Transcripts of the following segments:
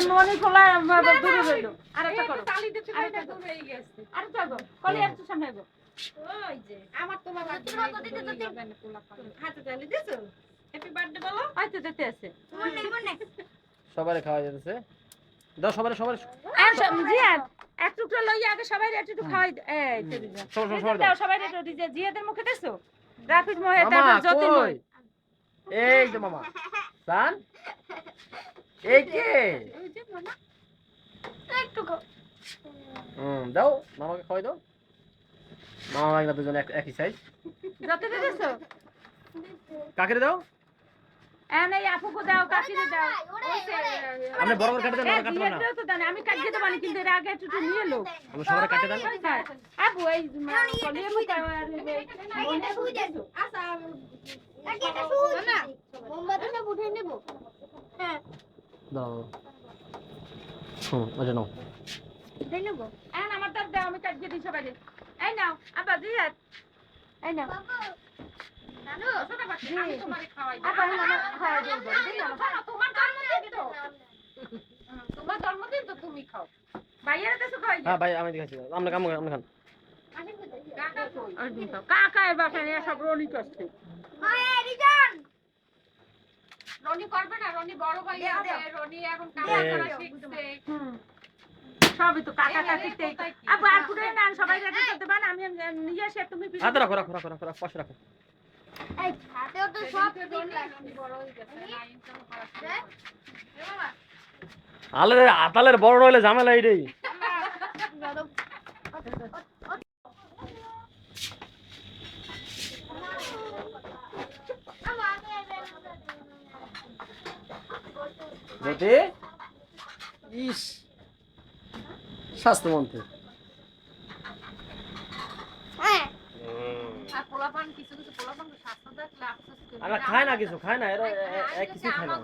ননি খোলা দূরে রইলো আরেকটা করো তালি দিতে আরেকটা দূরে হয়ে গেছে আরেকটা গো কলি একটু সামনে গো ওই যে আমার তো বাবা দিতে হাতে তালি দিছো হ্যাপি বার্থডে বলো আইতে দিতে আছে মনে সবারে খাওয়া যাচ্ছে দাও সবারে জিয়াদ এক টুকরো লইয়া আগে সবাই একটু খাওয়াই এই তো দিও দাও সবাই একটু দিও জিয়াদের মুখে দেছো রাফিজ মোহে তারপর যতীন মোহে এই যে মামা সান এই কে ওই যে মামা একটু দাও মামাকে খাওয়াই দাও মামা মাইনা দুজন একই সাইজ যতীন দিছো কাকে দাও এনে আপুকে দাও কাকিরে দাও আপনি বড় করে কেটে দেন না কাটবেন না তো দেন আমি কাটিয়ে দেব না কিন্তু এর আগে একটু নিয়ে লো আমি সবারে কেটে দেন আপু এই কলিয়ে মুটা আর মনে বুঝে দাও আচ্ছা এটা সুজ না মোমবাতি সব উঠে নেব হ্যাঁ দাও আচ্ছা নাও দেই নেব এখন আমার তার দাও আমি কাটিয়ে দিই সবাই এই নাও আপা জিয়াত এই নাও নানু আমি তোমারে খাওয়াই আপা না খাওয়াই দেব তোমার জন্মদিন তো তোমার জন্মদিন তো তুমি খাও ভাইয়ারে দেছো খাওয়াই হ্যাঁ ভাই আমি দেখাচ্ছি আমরা কাম খান কাকা এর বাসায় সব রনি করছে হ্যাঁ রিজন রনি করবে না রনি বড় ভাই আছে রনি এখন কাকা করা শিখছে সবই তো কাকা কাকিতে আবার আর পুরো না সবাই রেডি করতে পারেন আমি নিয়ে এসে তুমি হাতে রাখো পাশে রাখো এই হাতেও তো সব রনি বড় হয়ে গেছে লাইন চালু করা আতালের বড় হইলে ঝামেলা এইটাই যদি ইস স্বাস্থ্যমন্ত্রী আমরা খায় না কিছু খায় না এরা কিছু খায় না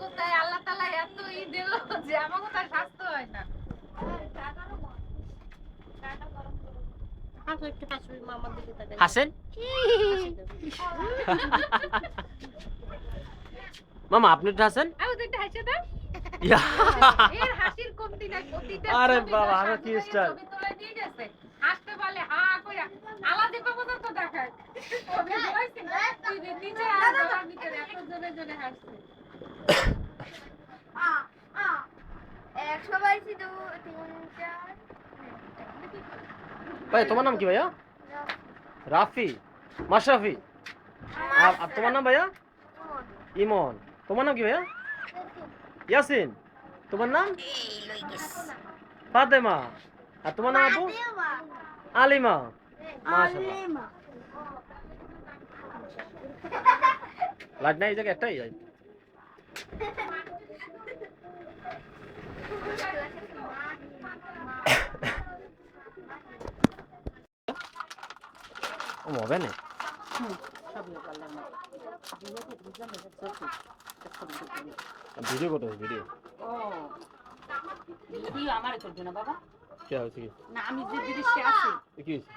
আল্লাহ তাআলা এত ই দিল যে আমাকে তার স্বাস্থ্য হয় না হাসেন মামা আপনি একটু হাসেন আরে বাবা আমার কি স্টাইল হাসতে পারলে হা কইরা আলাদা কবুতর তো দেখায় ওকে বলাইছি নিচে আর ভিতরে এত জোরে জোরে হাসছে 122 2 3 4 ভাই তোমার নাম কি ভাইয়া রাফি মাশরাফি আর তোমার নাম ভাইয়া ইমন তোমার নাম কি ভাইয়া ইয়াসিন তোমার নাম ফাতেমা আর তোমার নাম আপু আলিমা মাশাআল্লাহ লাগ না এই জায়গা একটাই যাই ও হবে না ভিডিও করতে ভিডিও কি আমারে করবে না বাবা কি হচ্ছে না আমি যে দৃশ্যে আছি কি হচ্ছে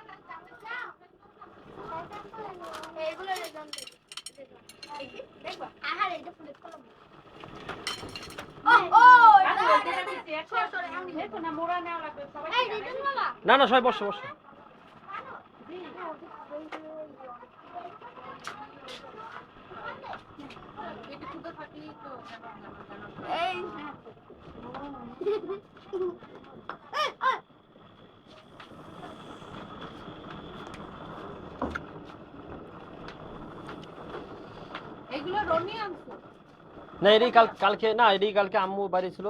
এইগুলো রেজাম দেখবা আহার এইটা ফুলে কলম না না সবাই বসো এগুলো রনি আনছো না এডি কালকে না এডি কালকে আম্মু বাড়ি ছিল